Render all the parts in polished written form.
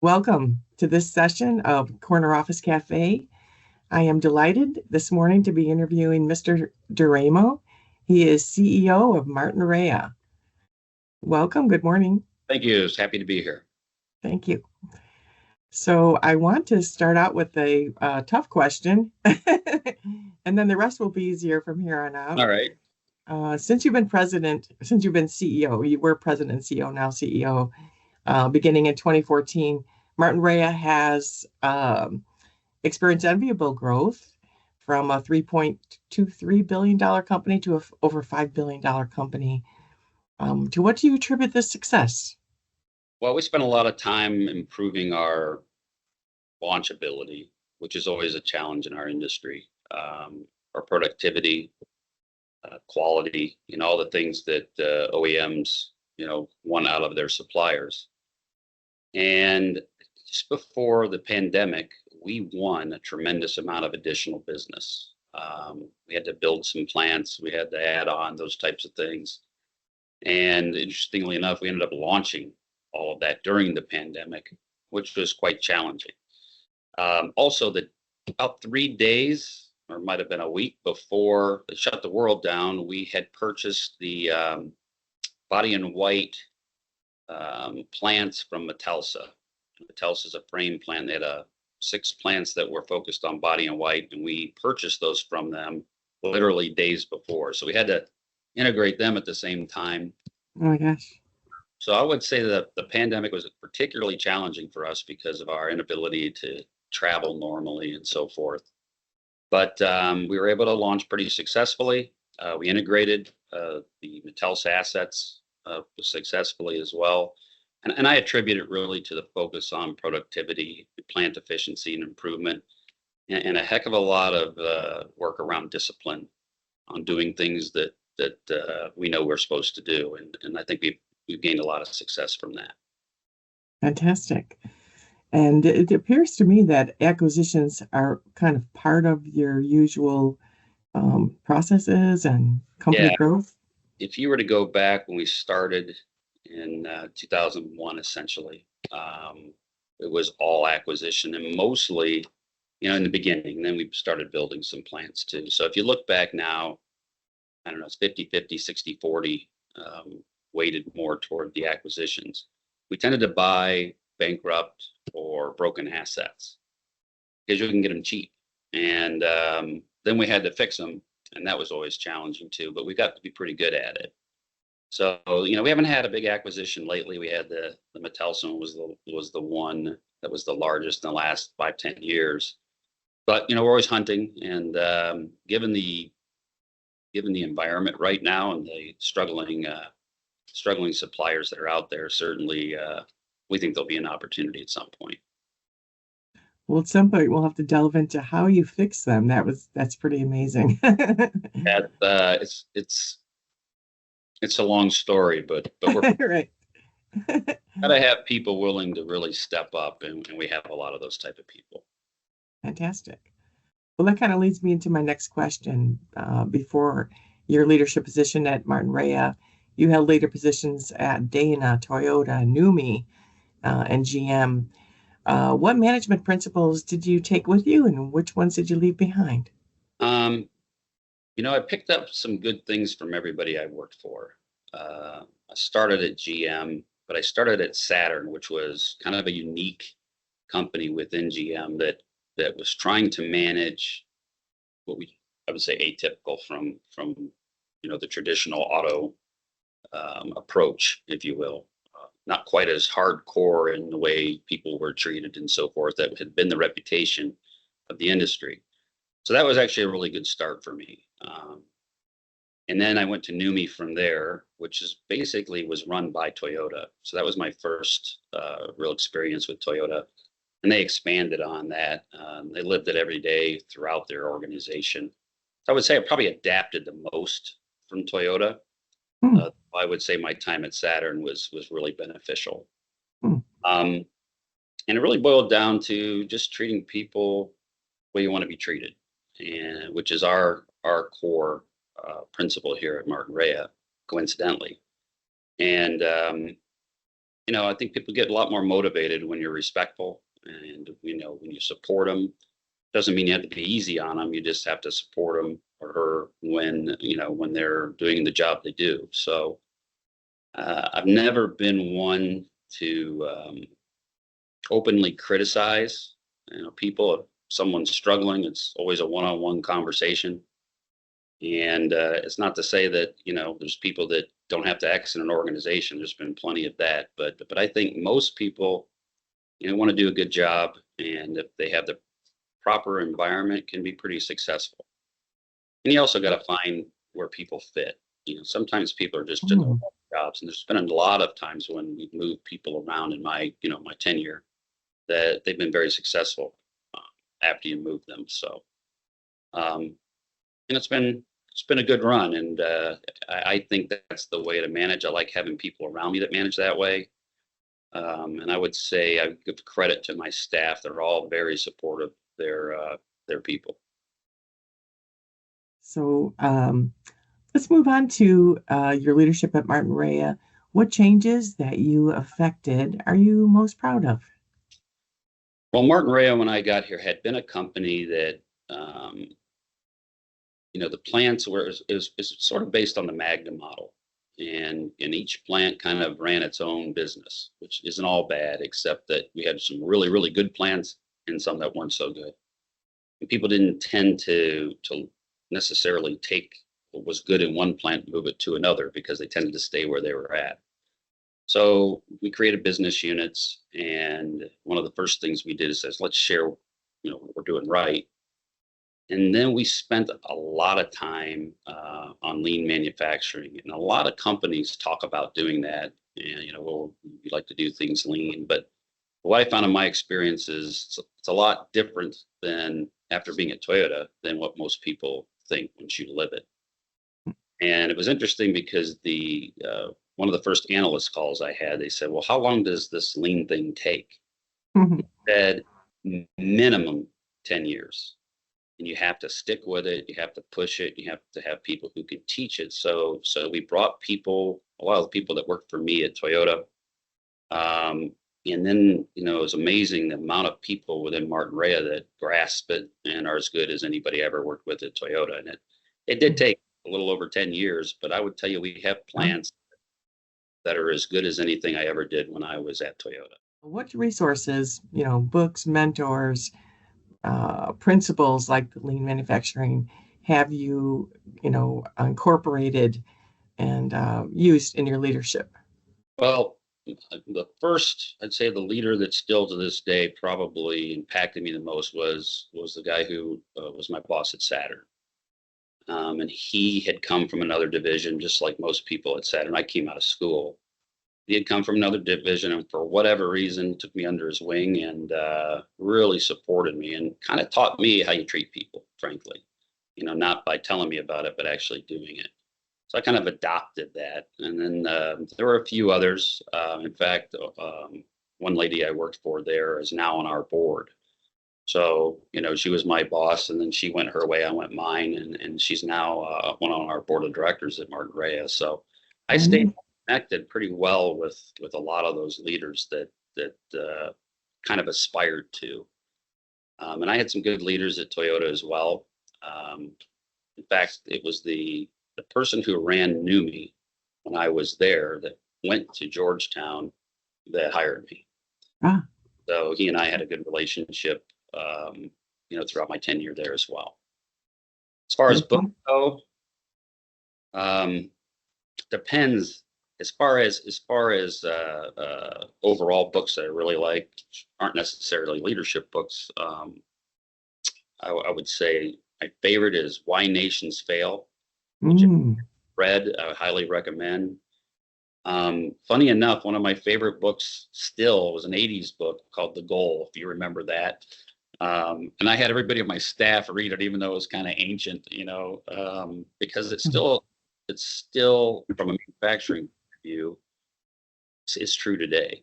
Welcome to this session of Corner Office Café. I am delighted this morning to be interviewing Mr. Duramo. He is CEO of Martinrea. Welcome. Good morning. Thank you. It's happy to be here. Thank you. So I want to start out with a tough question, and then the rest will be easier from here on out. All right. Since you've been CEO, you were president and CEO, now CEO, beginning in 2014, Martinrea has experienced enviable growth from a $3.23 billion company to over $5 billion company. To what do you attribute this success? Well, we spent a lot of time improving our launchability, which is always a challenge in our industry. Our productivity, quality, all the things that OEMs, want out of their suppliers. And just before the pandemic, we won a tremendous amount of additional business. We had to build some plants, we had to add on those types of things. And interestingly enough, we ended up launching all of that during the pandemic, which was quite challenging. Also, about 3 days, or might have been a week before they shut the world down, we had purchased the body and white plants from Metelsa. Metelsa is a frame plant. They had 6 plants that were focused on body and white, and we purchased those from them literally days before. So we had to integrate them at the same time. Oh my gosh. So I would say that the pandemic was particularly challenging for us because of our inability to travel normally and so forth. But we were able to launch pretty successfully. We integrated the Metelsa assets successfully as well. And I attribute it really to the focus on productivity, plant efficiency and improvement, and a heck of a lot of work around discipline on doing things that we know we're supposed to do. And I think we've gained a lot of success from that. Fantastic. And it appears to me that acquisitions are kind of part of your usual processes and company growth. If you were to go back when we started in 2001, essentially, it was all acquisition and mostly, in the beginning. Then we started building some plants too. So if you look back now, I don't know, it's 50-50, 60-40, weighted more toward the acquisitions. We tended to buy bankrupt or broken assets because you can get them cheap. And then we had to fix them. And that was always challenging too, but we got to be pretty good at it. So, we haven't had a big acquisition lately. We had the Metelson was the one that was the largest in the last 5-10 years. But, we're always hunting, and given the environment right now and the struggling suppliers that are out there, certainly we think there'll be an opportunity at some point. Well, at some point we'll have to delve into how you fix them. That's pretty amazing. It's a long story, but we're right. gotta have people willing to really step up, and we have a lot of those type of people. Fantastic. Well, that kind of leads me into my next question. Before your leadership position at Martinrea, you held leader positions at Dana, Toyota, NUMMI, and GM. What management principles did you take with you, and which ones did you leave behind? I picked up some good things from everybody I worked for. I started at GM, but I started at Saturn, which was kind of a unique company within GM that was trying to manage I would say atypical from the traditional auto approach, if you will. Not quite as hardcore in the way people were treated and so forth. That had been the reputation of the industry. So that was actually a really good start for me. And then I went to NUMMI from there, which was run by Toyota. So that was my first real experience with Toyota. And they expanded on that. They lived it every day throughout their organization. So I would say I probably adapted the most from Toyota. I would say my time at Saturn was really beneficial. And it really boiled down to just treating people the way you want to be treated, and which is our core principle here at Martinrea, coincidentally. And I think people get a lot more motivated when you're respectful and, when you support them. Doesn't mean you have to be easy on them. You just have to support them or her when they're doing the job they do. So I've never been one to openly criticize, people. If someone's struggling, it's always a one-on-one conversation. And it's not to say that, there's people that don't have to exit an organization. There's been plenty of that. But I think most people, want to do a good job. And if they have the proper environment, can be pretty successful. And you also got to find where people fit. Sometimes people are just in the Mm. wrong jobs. And there's been a lot of times when we've moved people around in my tenure that they've been very successful after you move them. So, and it's been a good run, and I think that's the way to manage. I like having people around me that manage that way, and I would say I give credit to my staff. They're all very supportive. Their people. So let's move on to your leadership at Martinrea. What changes that you affected are you most proud of? Well, Martinrea, when I got here, had been a company that the plants were is sort of based on the Magna model, and each plant kind of ran its own business, which isn't all bad, except that we had some really really good plants and some that weren't so good. And people didn't tend to necessarily take what was good in one plant and move it to another because they tended to stay where they were at. So we created business units, and one of the first things we did is says, let's share, what we're doing right. And then we spent a lot of time on lean manufacturing, and a lot of companies talk about doing that. And well, we like to do things lean, but what I found in my experience is it's a lot different than after being at Toyota than what most people think once you live it. And it was interesting because the one of the first analyst calls I had, they said, "Well, how long does this lean thing take?" Mhm. I said, Minimum 10 years." And you have to stick with it. You have to push it. You have to have people who can teach it. So we brought people, a lot of the people that worked for me at Toyota. Um, and then, it was amazing the amount of people within Martinrea that grasp it and are as good as anybody I ever worked with at Toyota. And it did take a little over 10 years, but I would tell you, we have plants that are as good as anything I ever did when I was at Toyota. What resources, books, mentors, principles like the lean manufacturing have you, incorporated and used in your leadership? Well, I'd say the leader that still to this day probably impacted me the most was the guy who was my boss at Saturn. And he had come from another division, just like most people at Saturn. I came out of school. He had come from another division, and for whatever reason, took me under his wing and really supported me and kind of taught me how you treat people, frankly. Not by telling me about it, but actually doing it. So I kind of adopted that. And then there were a few others. In fact, one lady I worked for there is now on our board. So, she was my boss, and then she went her way, I went mine, and she's now one on our board of directors at Martinrea. So I stayed Oh, connected pretty well with a lot of those leaders that kind of aspired to. And I had some good leaders at Toyota as well. Um, in fact, it was the person who ran knew me when I was there that went to Georgetown that hired me. ah, So he and I had a good relationship, throughout my tenure there as well. As far as very books cool. go, um, depends. As far as overall books that I really like aren't necessarily leadership books. I would say my favorite is Why Nations Fail, which I Mm. read. I would highly recommend. Funny enough, one of my favorite books still was an 80s book called The Goal, if you remember that. And I had everybody on my staff read it, even though it was kind of ancient, because it's still from a manufacturing view, it's true today.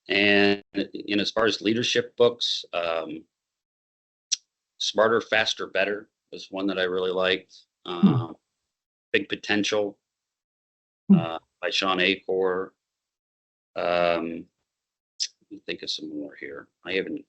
And as far as leadership books, Smarter, Faster, Better was one that I really liked. Mm. Big Potential Mm. by Sean Acor. Let me think of some more here. I haven't.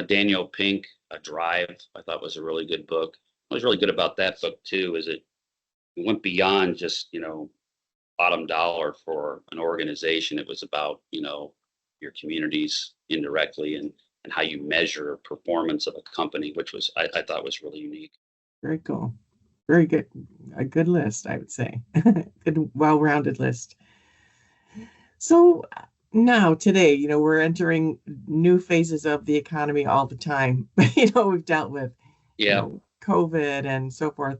Daniel Pink, A Drive, I thought was a really good book. What was really good about that book too is it went beyond just, bottom dollar for an organization. It was about, your communities indirectly and how you measure performance of a company, which was I thought was really unique. Very cool. Very good. A good list, I would say. Good, well-rounded list. So now today, we're entering new phases of the economy all the time. We've dealt with, Yeah. COVID and so forth.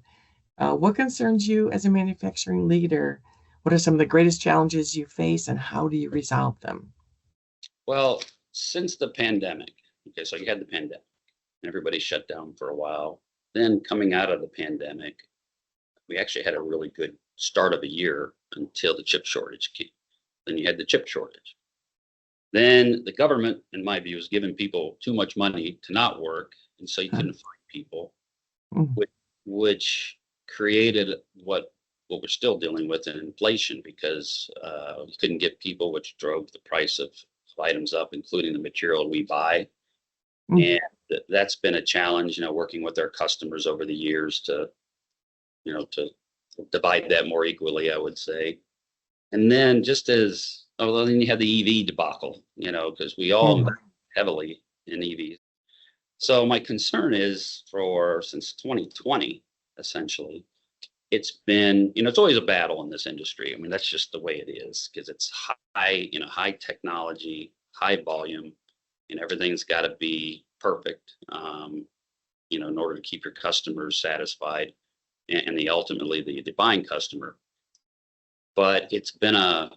What concerns you as a manufacturing leader? What are some of the greatest challenges you face and how do you resolve them? Well, since the pandemic, okay, so you had the pandemic and everybody shut down for a while. Then coming out of the pandemic, we actually had a really good start of the year until the chip shortage came. Then you had the chip shortage. Then the government, in my view, is giving people too much money to not work, and so you couldn't find people, Mm. which created what we're still dealing with in inflation because you couldn't get people, which drove the price of items up, including the material we buy. Mm. And that's been a challenge, working with our customers over the years to divide that more equally, I would say. And then then you have the EV debacle, because we all Mm. invest heavily in EVs. So my concern is since 2020, essentially, it's been, it's always a battle in this industry. I mean, that's just the way it is because it's high technology, high volume, and everything's got to be perfect, in order to keep your customers satisfied and ultimately the buying customer. But it's been a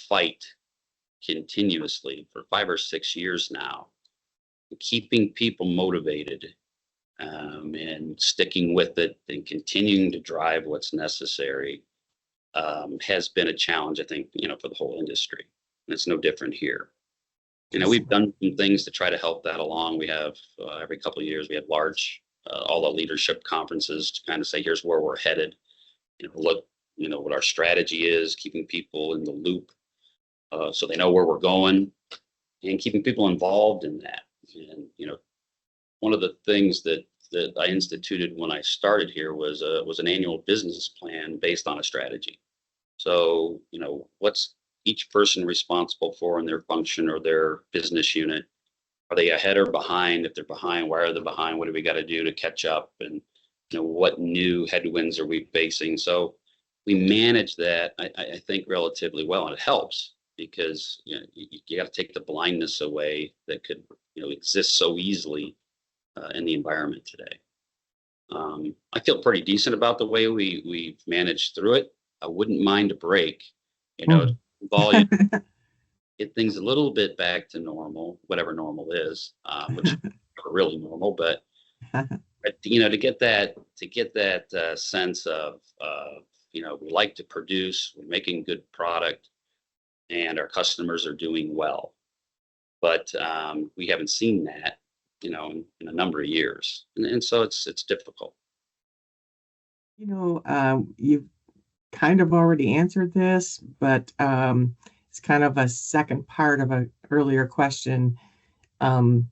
fight continuously for 5 or 6 years now, keeping people motivated and sticking with it and continuing to drive what's necessary has been a challenge, I think, for the whole industry. And it's no different here. We've done some things to try to help that along. We have every couple of years, we have large, all the leadership conferences to kind of say, here's where we're headed. Look, what our strategy is, keeping people in the loop so they know where we're going and keeping people involved in that. And, one of the things that I instituted when I started here was an annual business plan based on a strategy. So, what's each person responsible for in their function or their business unit? Are they ahead or behind? If they're behind, why are they behind? What do we got to do to catch up? And, what new headwinds are we facing? So we manage that, I think, relatively well. And it helps because, you got to take the blindness away that could, exist so easily in the environment today. I feel pretty decent about the way we've managed through it. I wouldn't mind a break, Mm. volume, get things a little bit back to normal, whatever normal is, which is not really normal, but to get that sense of we like to produce, we're making good product, and our customers are doing well, but we haven't seen that in a number of years, and so it's difficult. You've kind of already answered this, but it's kind of a second part of an earlier question. Um,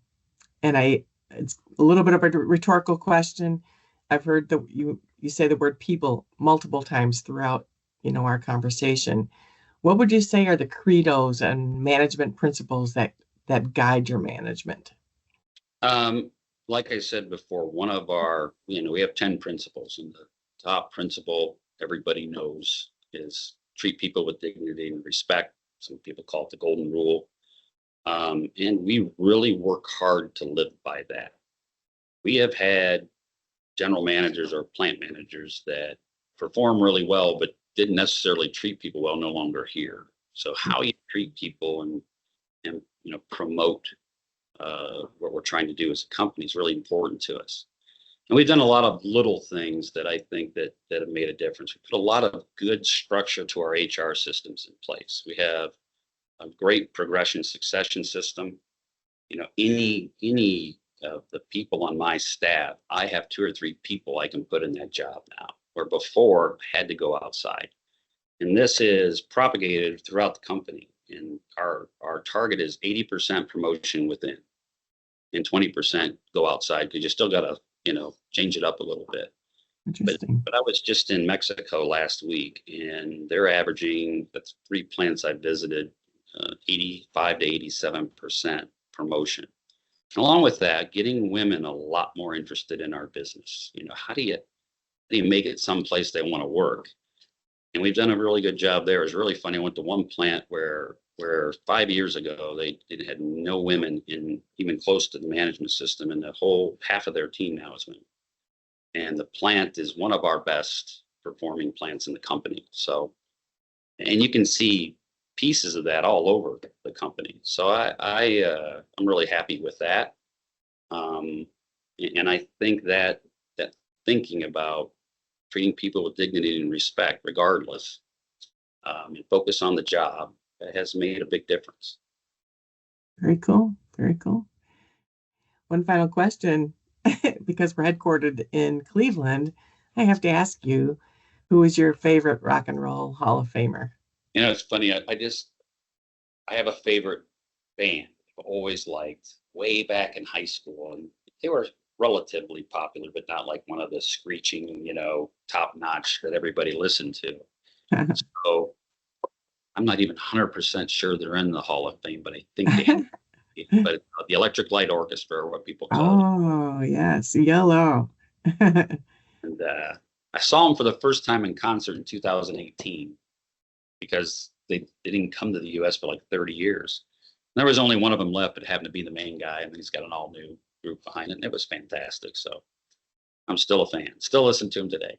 and it's a little bit of a rhetorical question. I've heard that you say the word people multiple times throughout, our conversation. What would you say are the credos and management principles that guide your management? Like I said before, one of our, we have 10 principles, and the top principle everybody knows is treat people with dignity and respect. Some people call it the golden rule. And we really work hard to live by that. We have had general managers or plant managers that perform really well, but didn't necessarily treat people well, no longer here. So how you treat people and promote what we're trying to do as a company is really important to us. And we've done a lot of little things that I think that have made a difference. We put a lot of good structure to our HR systems in place. We have a great progression succession system. Any of the people on my staff, I have 2 or 3 people I can put in that job now, where before I had to go outside. And this is propagated throughout the company. And our target is 80% promotion within and 20% go outside, because you still got to, change it up a little bit. Interesting. But I was just in Mexico last week, and they're averaging, that's 3 plants I visited, 85 to 87% promotion. Along with that, getting women a lot more interested in our business. How do you make it someplace they want to work? And we've done a really good job there. It's really funny. I went to one plant where 5 years ago they had no women in even close to the management system, and the whole half of their team now is women. And the plant is one of our best performing plants in the company. So, and you can see pieces of that all over the company. So I'm really happy with that. And I think that thinking about treating people with dignity and respect, regardless, and focus on the job, has made a big difference. Very cool. Very cool. One final question, because we're headquartered in Cleveland, I have to ask you, who is your favorite rock and roll Hall of Famer? It's funny. I have a favorite band I've always liked way back in high school, and they were relatively popular, but not like one of the screeching, top notch that everybody listened to. So I'm not even 100% sure they're in the Hall of Fame, but I think they have. But the Electric Light Orchestra, or what people call it. Oh, yes, yellow. And I saw them for the first time in concert in 2018, because they didn't come to the U.S. for like 30 years. And there was only one of them left, but happened to be the main guy, and he's got an all new group behind it, and it was fantastic. So I'm still a fan. Still listen to him today.